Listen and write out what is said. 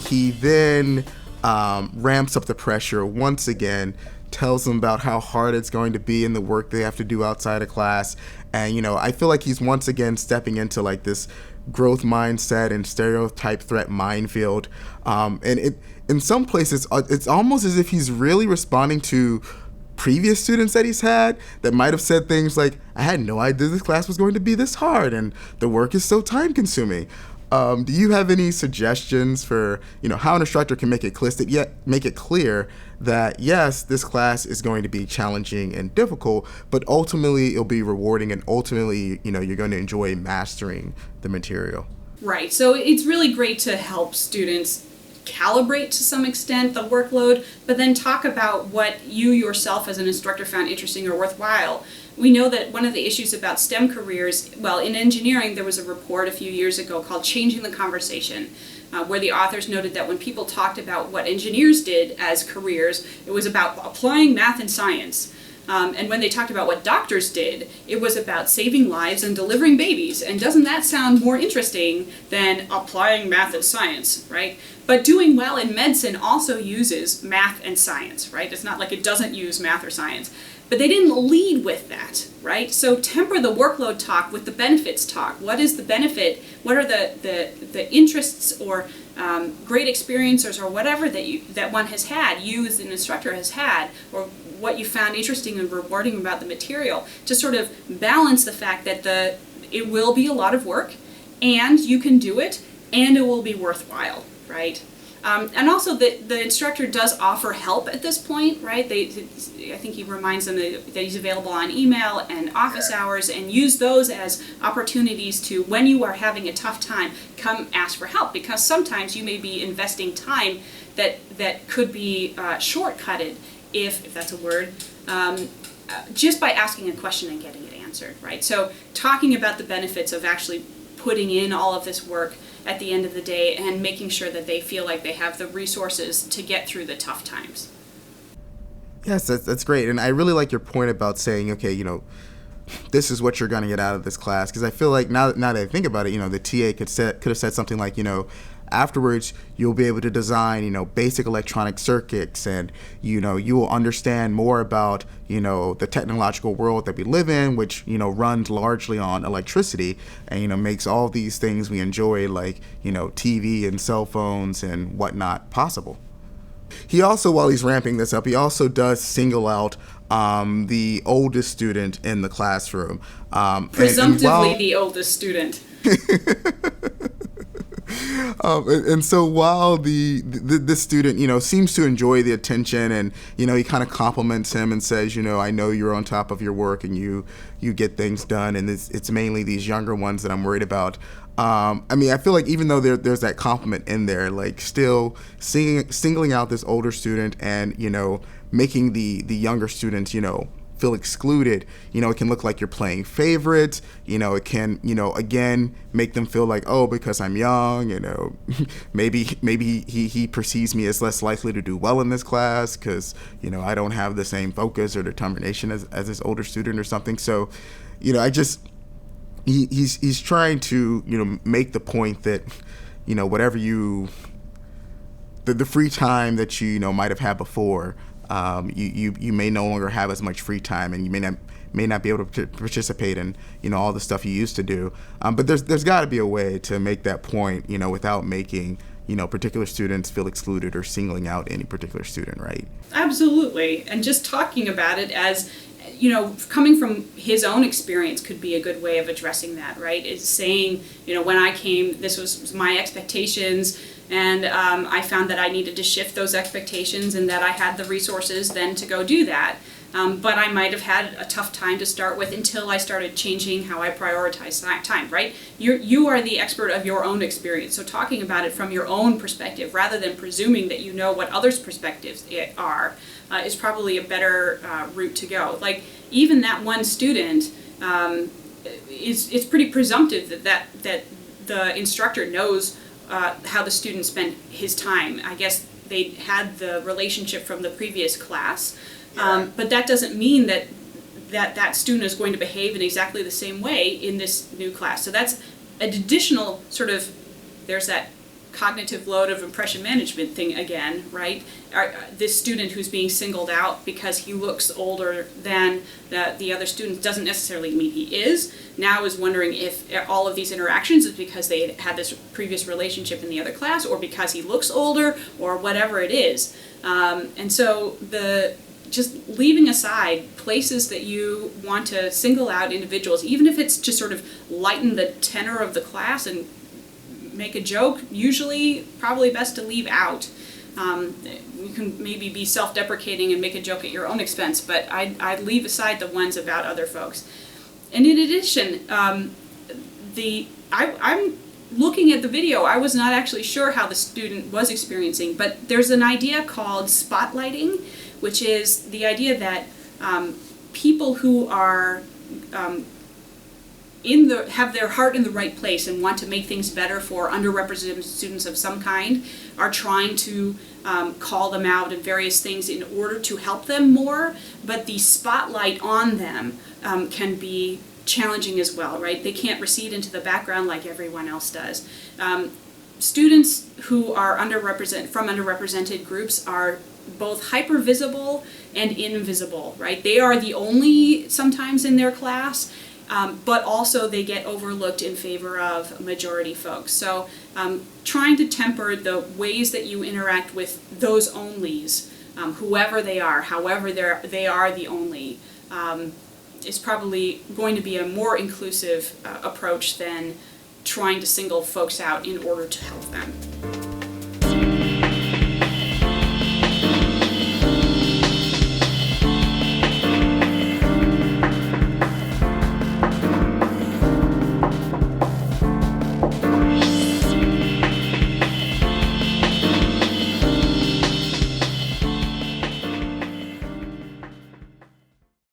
He then ramps up the pressure once again, tells them about how hard it's going to be and the work they have to do outside of class. And, I feel like he's once again stepping into like this growth mindset and stereotype threat minefield. And in some places, it's almost as if he's really responding to previous students that he's had that might have said things like, I had no idea this class was going to be this hard and the work is so time consuming. Do you have any suggestions for, how an instructor can make it clear that, yes, this class is going to be challenging and difficult, but ultimately it'll be rewarding and ultimately, you're going to enjoy mastering the material? Right. So it's really great to help students calibrate to some extent the workload, but then talk about what you yourself as an instructor found interesting or worthwhile. We know that one of the issues about STEM careers, in engineering there was a report a few years ago called Changing the Conversation, where the authors noted that when people talked about what engineers did as careers, it was about applying math and science. And when they talked about what doctors did, it was about saving lives and delivering babies. And doesn't that sound more interesting than applying math and science, right? But doing well in medicine also uses math and science, right? It's not like it doesn't use math or science. But they didn't lead with that, right? So temper the workload talk with the benefits talk. What is the benefit? What are the interests or great experiences or whatever that one has had, you as an instructor has had, or what you found interesting and rewarding about the material, to sort of balance the fact that it will be a lot of work and you can do it and it will be worthwhile, right? And also the instructor does offer help at this point, right? I think he reminds them that he's available on email and office hours, and use those as opportunities to, when you are having a tough time, come ask for help, because sometimes you may be investing time that could be shortcutted, if that's a word, just by asking a question and getting it answered, right? So talking about the benefits of actually putting in all of this work at the end of the day and making sure that they feel like they have the resources to get through the tough times. Yes, that's great. And I really like your point about saying, okay, this is what you're going to get out of this class. Because I feel like now that I think about it, the TA could have said something like, afterwards you'll be able to design, basic electronic circuits, and, you will understand more about, the technological world that we live in, which, runs largely on electricity and, makes all these things we enjoy, like, TV and cell phones and whatnot, possible. He also, while he's ramping this up, he also does single out the oldest student in the classroom. Presumptively the oldest student. And so while this student, seems to enjoy the attention, and, he kind of compliments him and says, I know you're on top of your work and you get things done, and it's mainly these younger ones that I'm worried about. I feel like even though there's that compliment in there, like still singling out this older student and, making the younger students, feel excluded, it can look like you're playing favorites, it can, again, make them feel like, oh, because I'm young, maybe he perceives me as less likely to do well in this class because, I don't have the same focus or determination as this older student or something. So, he's trying to, make the point that, whatever the free time that you might have had before, you may no longer have as much free time, and you may not be able to participate in all the stuff you used to do. But there's got to be a way to make that point, without making particular students feel excluded or singling out any particular student, right? Absolutely, and just talking about it as coming from his own experience could be a good way of addressing that, right? Is saying, when I came, this was my expectations, and I found that I needed to shift those expectations and that I had the resources then to go do that. But I might have had a tough time to start with until I started changing how I prioritize time, right? You are the expert of your own experience, so talking about it from your own perspective rather than presuming that you know what others' perspectives are is probably a better route to go. Like, even that one student, it's pretty presumptive that the instructor knows how the student spent his time. I guess they had the relationship from the previous class, but that doesn't mean that student is going to behave in exactly the same way in this new class. So that's an additional sort of, there's that cognitive load of impression management thing again, right? This student who's being singled out because he looks older than the other students doesn't necessarily mean he is. Now is wondering if all of these interactions is because they had this previous relationship in the other class, or because he looks older, or whatever it is. And so just leaving aside places that you want to single out individuals, even if it's to sort of lighten the tenor of the class and make a joke, usually probably best to leave out. You can maybe be self-deprecating and make a joke at your own expense, but I'd leave aside the ones about other folks. And in addition, I'm looking at the video, I was not actually sure how the student was experiencing, but there's an idea called spotlighting, which is the idea that people who are have their heart in the right place and want to make things better for underrepresented students of some kind are trying to call them out in various things in order to help them more, but the spotlight on them can be challenging as well, right? They can't recede into the background like everyone else does. Students who are from underrepresented groups are both hyper-visible and invisible, right? They are the only sometimes in their class, but also they get overlooked in favor of majority folks. So trying to temper the ways that you interact with those onlys, whoever they are, however they are the only, is probably going to be a more inclusive approach than trying to single folks out in order to help them.